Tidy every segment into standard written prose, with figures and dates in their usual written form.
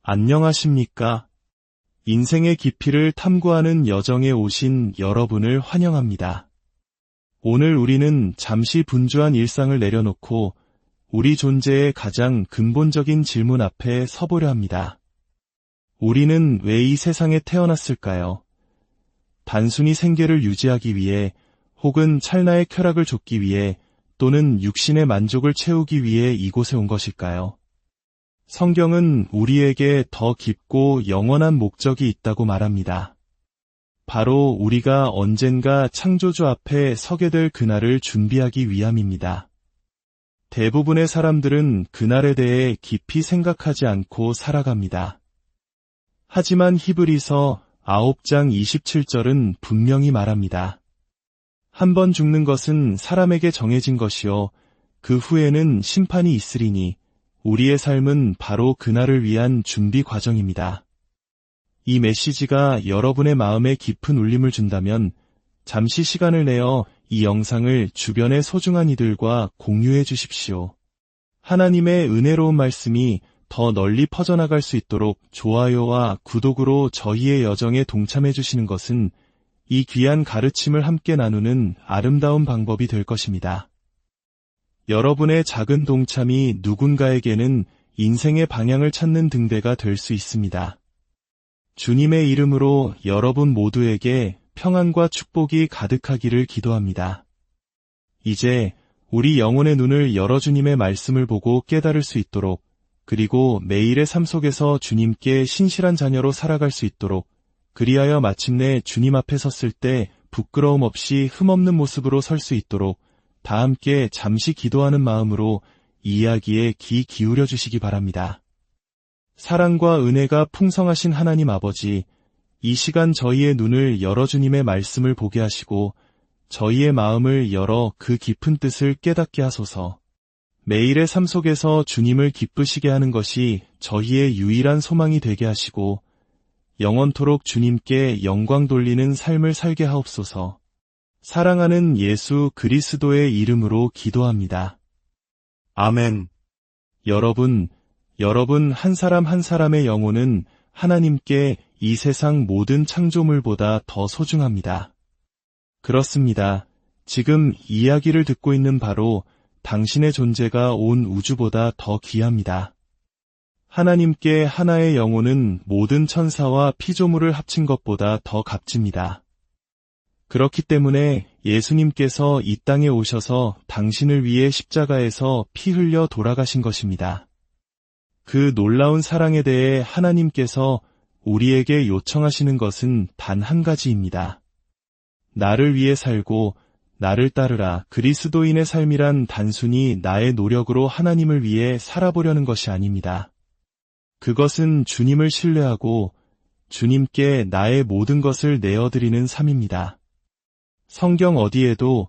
안녕하십니까? 인생의 깊이를 탐구하는 여정에 오신 여러분을 환영합니다. 오늘 우리는 잠시 분주한 일상을 내려놓고 우리 존재의 가장 근본적인 질문 앞에 서보려 합니다. 우리는 왜 이 세상에 태어났을까요? 단순히 생계를 유지하기 위해, 혹은 찰나의 쾌락을 좇기 위해, 또는 육신의 만족을 채우기 위해 이곳에 온 것일까요? 성경은 우리에게 더 깊고 영원한 목적이 있다고 말합니다. 바로 우리가 언젠가 창조주 앞에 서게 될 그날을 준비하기 위함입니다. 대부분의 사람들은 그날에 대해 깊이 생각하지 않고 살아갑니다. 하지만 히브리서 9장 27절은 분명히 말합니다. 한 번 죽는 것은 사람에게 정해진 것이요 그 후에는 심판이 있으리니 우리의 삶은 바로 그날을 위한 준비 과정입니다. 이 메시지가 여러분의 마음에 깊은 울림을 준다면 잠시 시간을 내어 이 영상을 주변의 소중한 이들과 공유해 주십시오. 하나님의 은혜로운 말씀이 더 널리 퍼져나갈 수 있도록 좋아요와 구독으로 저희의 여정에 동참해 주시는 것은 이 귀한 가르침을 함께 나누는 아름다운 방법이 될 것입니다. 여러분의 작은 동참이 누군가에게는 인생의 방향을 찾는 등대가 될 수 있습니다. 주님의 이름으로 여러분 모두에게 평안과 축복이 가득하기를 기도합니다. 이제 우리 영혼의 눈을 열어 주님의 말씀을 보고 깨달을 수 있도록, 그리고 매일의 삶 속에서 주님께 신실한 자녀로 살아갈 수 있도록, 그리하여 마침내 주님 앞에 섰을 때 부끄러움 없이 흠없는 모습으로 설 수 있도록 다 함께 잠시 기도하는 마음으로 이 이야기에 귀 기울여 주시기 바랍니다. 사랑과 은혜가 풍성하신 하나님 아버지, 이 시간 저희의 눈을 열어 주님의 말씀을 보게 하시고 저희의 마음을 열어 그 깊은 뜻을 깨닫게 하소서. 매일의 삶 속에서 주님을 기쁘시게 하는 것이 저희의 유일한 소망이 되게 하시고 영원토록 주님께 영광 돌리는 삶을 살게 하옵소서. 사랑하는 예수 그리스도의 이름으로 기도합니다. 아멘. 여러분 한 사람 한 사람의 영혼은 하나님께 이 세상 모든 창조물보다 더 소중합니다. 그렇습니다. 지금 이야기를 듣고 있는 바로 당신의 존재가 온 우주보다 더 귀합니다. 하나님께 하나의 영혼은 모든 천사와 피조물을 합친 것보다 더 값집니다. 그렇기 때문에 예수님께서 이 땅에 오셔서 당신을 위해 십자가에서 피 흘려 돌아가신 것입니다. 그 놀라운 사랑에 대해 하나님께서 우리에게 요청하시는 것은 단 한 가지입니다. 나를 위해 살고 나를 따르라. 그리스도인의 삶이란 단순히 나의 노력으로 하나님을 위해 살아보려는 것이 아닙니다. 그것은 주님을 신뢰하고 주님께 나의 모든 것을 내어드리는 삶입니다. 성경 어디에도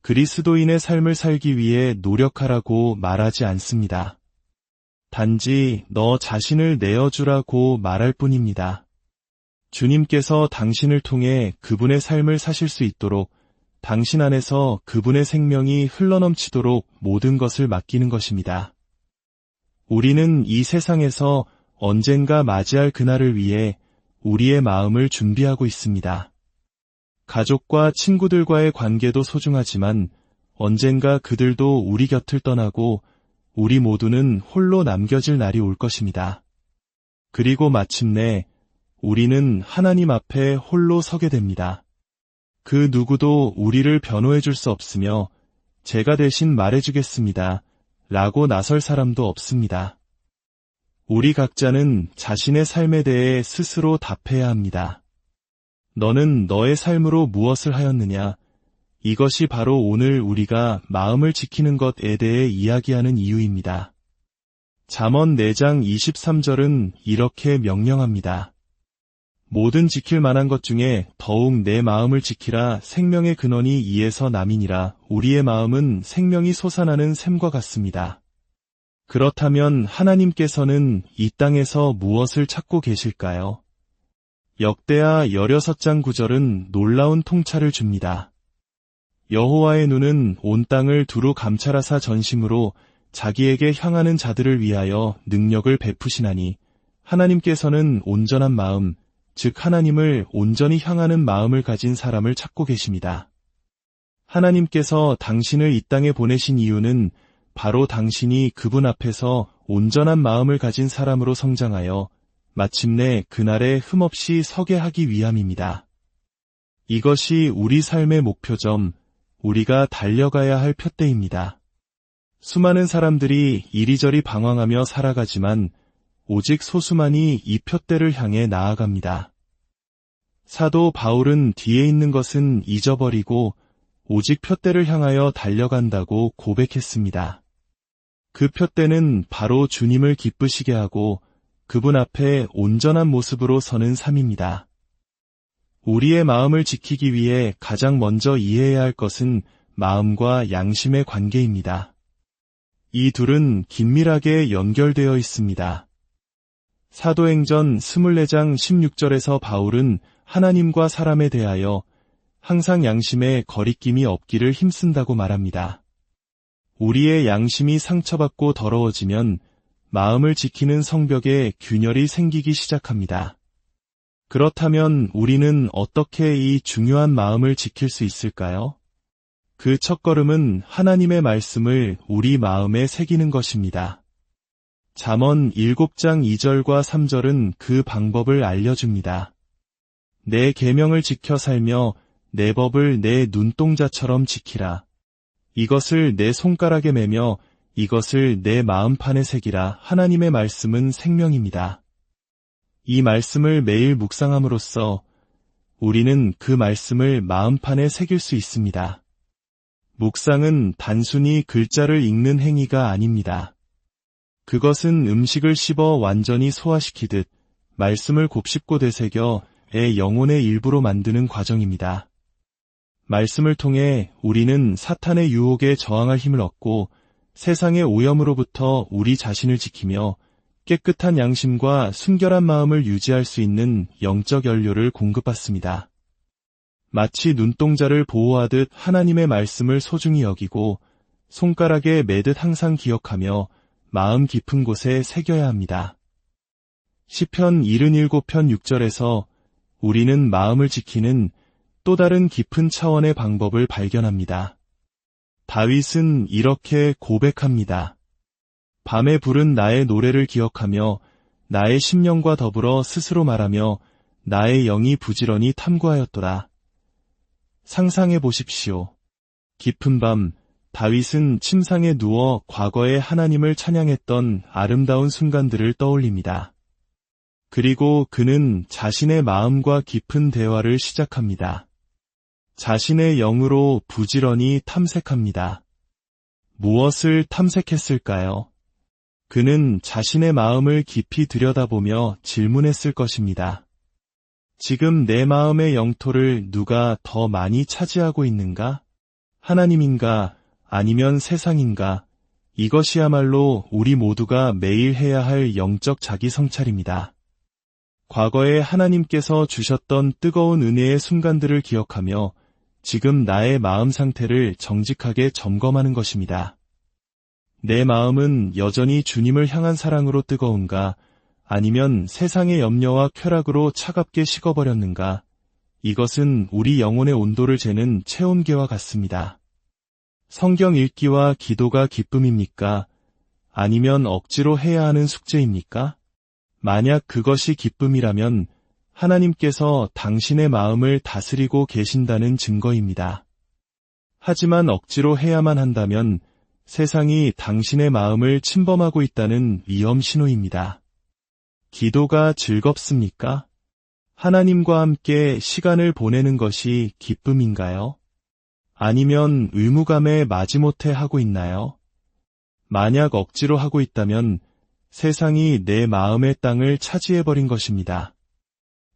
그리스도인의 삶을 살기 위해 노력하라고 말하지 않습니다. 단지 너 자신을 내어주라고 말할 뿐입니다. 주님께서 당신을 통해 그분의 삶을 사실 수 있도록 당신 안에서 그분의 생명이 흘러넘치도록 모든 것을 맡기는 것입니다. 우리는 이 세상에서 언젠가 맞이할 그날을 위해 우리의 마음을 준비하고 있습니다. 가족과 친구들과의 관계도 소중하지만 언젠가 그들도 우리 곁을 떠나고 우리 모두는 홀로 남겨질 날이 올 것입니다. 그리고 마침내 우리는 하나님 앞에 홀로 서게 됩니다. 그 누구도 우리를 변호해 줄 수 없으며 제가 대신 말해주겠습니다. 라고 나설 사람도 없습니다. 우리 각자는 자신의 삶에 대해 스스로 답해야 합니다. 너는 너의 삶으로 무엇을 하였느냐? 이것이 바로 오늘 우리가 마음을 지키는 것에 대해 이야기하는 이유입니다. 잠언 4장 23절은 이렇게 명령합니다. 모든 지킬 만한 것 중에 더욱 내 마음을 지키라. 생명의 근원이 이에서 남이니라. 우리의 마음은 생명이 솟아나는 샘과 같습니다. 그렇다면 하나님께서는 이 땅에서 무엇을 찾고 계실까요? 역대하 16장 9절은 놀라운 통찰을 줍니다. 여호와의 눈은 온 땅을 두루 감찰하사 전심으로 자기에게 향하는 자들을 위하여 능력을 베푸시나니 하나님께서는 온전한 마음, 즉 하나님을 온전히 향하는 마음을 가진 사람을 찾고 계십니다. 하나님께서 당신을 이 땅에 보내신 이유는 바로 당신이 그분 앞에서 온전한 마음을 가진 사람으로 성장하여 마침내 그날에 흠없이 서게 하기 위함입니다. 이것이 우리 삶의 목표점, 우리가 달려가야 할 푯대입니다. 수많은 사람들이 이리저리 방황하며 살아가지만 오직 소수만이 이 푯대를 향해 나아갑니다. 사도 바울은 뒤에 있는 것은 잊어버리고 오직 푯대를 향하여 달려간다고 고백했습니다. 그 푯대는 바로 주님을 기쁘시게 하고 그분 앞에 온전한 모습으로 서는 삶입니다. 우리의 마음을 지키기 위해 가장 먼저 이해해야 할 것은 마음과 양심의 관계입니다. 이 둘은 긴밀하게 연결되어 있습니다. 사도행전 24장 16절에서 바울은 하나님과 사람에 대하여 항상 양심에 거리낌이 없기를 힘쓴다고 말합니다. 우리의 양심이 상처받고 더러워지면 마음을 지키는 성벽에 균열이 생기기 시작합니다. 그렇다면 우리는 어떻게 이 중요한 마음을 지킬 수 있을까요? 그 첫걸음은 하나님의 말씀을 우리 마음에 새기는 것입니다. 잠언 7장 2절과 3절은 그 방법을 알려줍니다. 내 계명을 지켜 살며 내 법을 내 눈동자처럼 지키라. 이것을 내 손가락에 매며 이것을 내 마음판에 새기라. 하나님의 말씀은 생명입니다. 이 말씀을 매일 묵상함으로써 우리는 그 말씀을 마음판에 새길 수 있습니다. 묵상은 단순히 글자를 읽는 행위가 아닙니다. 그것은 음식을 씹어 완전히 소화시키듯 말씀을 곱씹고 되새겨 내 영혼의 일부로 만드는 과정입니다. 말씀을 통해 우리는 사탄의 유혹에 저항할 힘을 얻고 세상의 오염으로부터 우리 자신을 지키며 깨끗한 양심과 순결한 마음을 유지할 수 있는 영적 연료를 공급받습니다. 마치 눈동자를 보호하듯 하나님의 말씀을 소중히 여기고 손가락에 매듯 항상 기억하며 마음 깊은 곳에 새겨야 합니다. 시편 77편 6절에서 우리는 마음을 지키는 또 다른 깊은 차원의 방법을 발견합니다. 다윗은 이렇게 고백합니다. 밤에 부른 나의 노래를 기억하며 나의 심령과 더불어 스스로 말하며 나의 영이 부지런히 탐구하였도다. 상상해 보십시오. 깊은 밤 다윗은 침상에 누워 과거에 하나님을 찬양했던 아름다운 순간들을 떠올립니다. 그리고 그는 자신의 마음과 깊은 대화를 시작합니다. 자신의 영으로 부지런히 탐색합니다. 무엇을 탐색했을까요? 그는 자신의 마음을 깊이 들여다보며 질문했을 것입니다. 지금 내 마음의 영토를 누가 더 많이 차지하고 있는가? 하나님인가? 아니면 세상인가? 이것이야말로 우리 모두가 매일 해야 할 영적 자기 성찰입니다. 과거에 하나님께서 주셨던 뜨거운 은혜의 순간들을 기억하며 지금 나의 마음 상태를 정직하게 점검하는 것입니다. 내 마음은 여전히 주님을 향한 사랑으로 뜨거운가? 아니면 세상의 염려와 쾌락으로 차갑게 식어버렸는가? 이것은 우리 영혼의 온도를 재는 체온계와 같습니다. 성경 읽기와 기도가 기쁨입니까? 아니면 억지로 해야 하는 숙제입니까? 만약 그것이 기쁨이라면 하나님께서 당신의 마음을 다스리고 계신다는 증거입니다. 하지만 억지로 해야만 한다면 세상이 당신의 마음을 침범하고 있다는 위험 신호입니다. 기도가 즐겁습니까? 하나님과 함께 시간을 보내는 것이 기쁨인가요? 아니면 의무감에 마지못해 하고 있나요? 만약 억지로 하고 있다면 세상이 내 마음의 땅을 차지해버린 것입니다.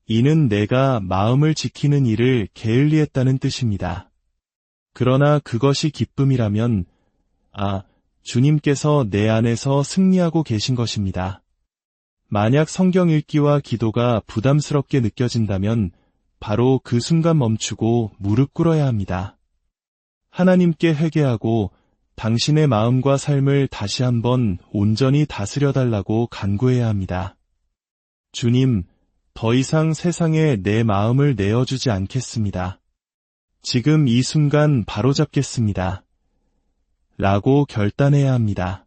이는 내가 마음을 지키는 일을 게을리했다는 뜻입니다. 그러나 그것이 기쁨이라면 주님께서 내 안에서 승리하고 계신 것입니다. 만약 성경 읽기와 기도가 부담스럽게 느껴진다면 바로 그 순간 멈추고 무릎 꿇어야 합니다. 하나님께 회개하고 당신의 마음과 삶을 다시 한번 온전히 다스려달라고 간구해야 합니다. 주님, 더 이상 세상에 내 마음을 내어주지 않겠습니다. 지금 이 순간 바로잡겠습니다. 라고 결단해야 합니다.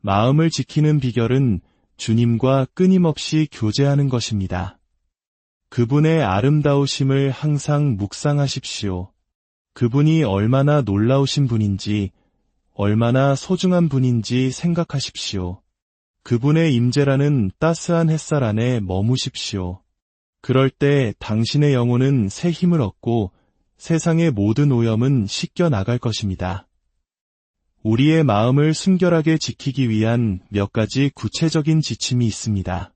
마음을 지키는 비결은 주님과 끊임없이 교제하는 것입니다. 그분의 아름다우심을 항상 묵상하십시오. 그분이 얼마나 놀라우신 분인지, 얼마나 소중한 분인지 생각하십시오. 그분의 임재라는 따스한 햇살 안에 머무십시오. 그럴 때 당신의 영혼은 새 힘을 얻고 세상의 모든 오염은 씻겨 나갈 것입니다. 우리의 마음을 순결하게 지키기 위한 몇 가지 구체적인 지침이 있습니다.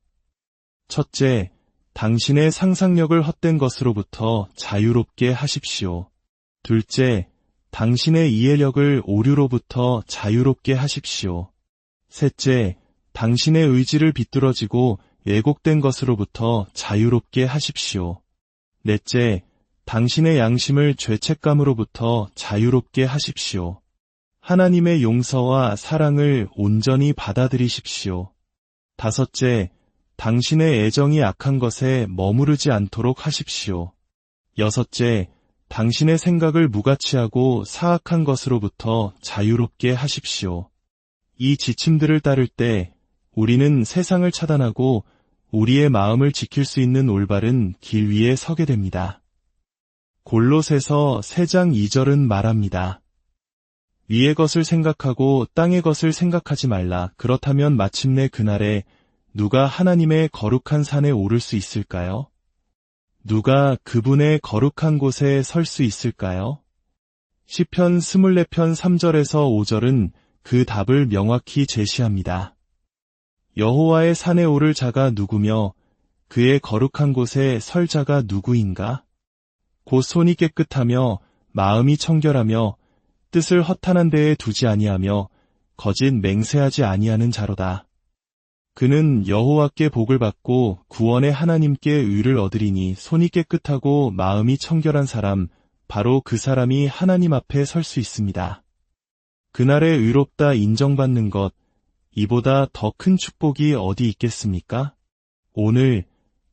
첫째, 당신의 상상력을 헛된 것으로부터 자유롭게 하십시오. 둘째, 당신의 이해력을 오류로부터 자유롭게 하십시오. 셋째, 당신의 의지를 비뚤어지고 왜곡된 것으로부터 자유롭게 하십시오. 넷째, 당신의 양심을 죄책감으로부터 자유롭게 하십시오. 하나님의 용서와 사랑을 온전히 받아들이십시오. 다섯째, 당신의 애정이 악한 것에 머무르지 않도록 하십시오. 여섯째, 당신의 생각을 무가치하고 사악한 것으로부터 자유롭게 하십시오. 이 지침들을 따를 때 우리는 세상을 차단하고 우리의 마음을 지킬 수 있는 올바른 길 위에 서게 됩니다. 골로새서 3장 2절은 말합니다. 위의 것을 생각하고 땅의 것을 생각하지 말라. 그렇다면 마침내 그날에 누가 하나님의 거룩한 산에 오를 수 있을까요? 누가 그분의 거룩한 곳에 설 수 있을까요? 시편 24편 3절에서 5절은 그 답을 명확히 제시합니다. 여호와의 산에 오를 자가 누구며 그의 거룩한 곳에 설 자가 누구인가? 곧 손이 깨끗하며 마음이 청결하며 뜻을 허탄한 데에 두지 아니하며 거짓 맹세하지 아니하는 자로다. 그는 여호와께 복을 받고 구원의 하나님께 의를 얻으리니 손이 깨끗하고 마음이 청결한 사람, 바로 그 사람이 하나님 앞에 설 수 있습니다. 그날에 의롭다 인정받는 것, 이보다 더 큰 축복이 어디 있겠습니까? 오늘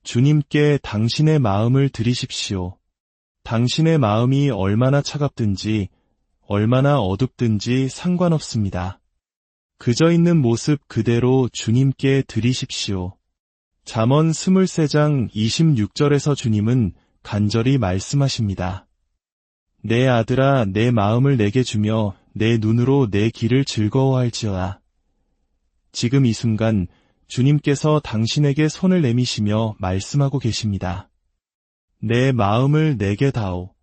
주님께 당신의 마음을 드리십시오. 당신의 마음이 얼마나 차갑든지 얼마나 어둡든지 상관없습니다. 그저 있는 모습 그대로 주님께 드리십시오. 잠언 23장 26절에서 주님은 간절히 말씀하십니다. 내 아들아, 내 마음을 내게 주며 내 눈으로 내 길을 즐거워할지어다. 지금 이 순간 주님께서 당신에게 손을 내미시며 말씀하고 계십니다. 내 마음을 내게 다오.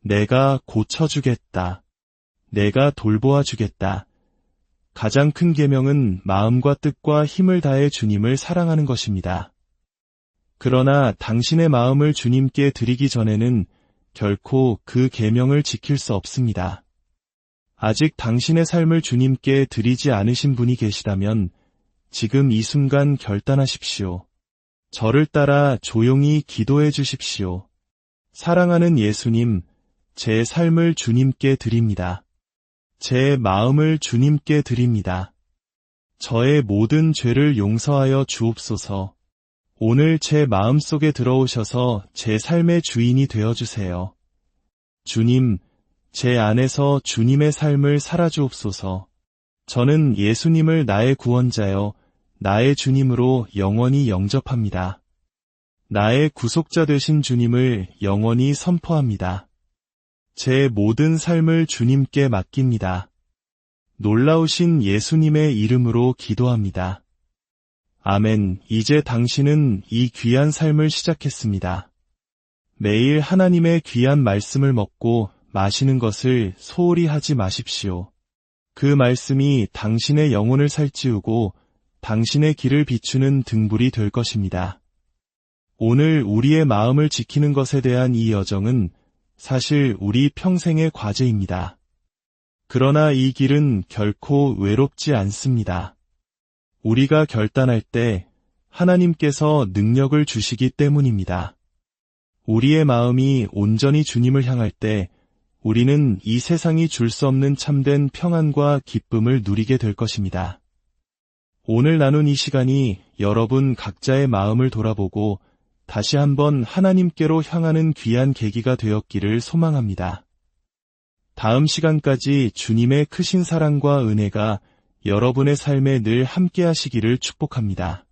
내가 고쳐주겠다. 내가 돌보아 주겠다. 가장 큰 계명은 마음과 뜻과 힘을 다해 주님을 사랑하는 것입니다. 그러나 당신의 마음을 주님께 드리기 전에는 결코 그 계명을 지킬 수 없습니다. 아직 당신의 삶을 주님께 드리지 않으신 분이 계시다면 지금 이 순간 결단하십시오. 저를 따라 조용히 기도해 주십시오. 사랑하는 예수님, 제 삶을 주님께 드립니다. 제 마음을 주님께 드립니다. 저의 모든 죄를 용서하여 주옵소서. 오늘 제 마음속에 들어오셔서 제 삶의 주인이 되어주세요. 주님, 제 안에서 주님의 삶을 살아주옵소서. 저는 예수님을 나의 구원자여, 나의 주님으로 영원히 영접합니다. 나의 구속자 되신 주님을 영원히 선포합니다. 제 모든 삶을 주님께 맡깁니다. 놀라우신 예수님의 이름으로 기도합니다. 아멘. 이제 당신은 이 귀한 삶을 시작했습니다. 매일 하나님의 귀한 말씀을 먹고 마시는 것을 소홀히 하지 마십시오. 그 말씀이 당신의 영혼을 살찌우고 당신의 길을 비추는 등불이 될 것입니다. 오늘 우리의 마음을 지키는 것에 대한 이 여정은 사실 우리 평생의 과제입니다. 그러나 이 길은 결코 외롭지 않습니다. 우리가 결단할 때 하나님께서 능력을 주시기 때문입니다. 우리의 마음이 온전히 주님을 향할 때 우리는 이 세상이 줄 수 없는 참된 평안과 기쁨을 누리게 될 것입니다. 오늘 나눈 이 시간이 여러분 각자의 마음을 돌아보고 다시 한번 하나님께로 향하는 귀한 계기가 되었기를 소망합니다. 다음 시간까지 주님의 크신 사랑과 은혜가 여러분의 삶에 늘 함께 하시기를 축복합니다.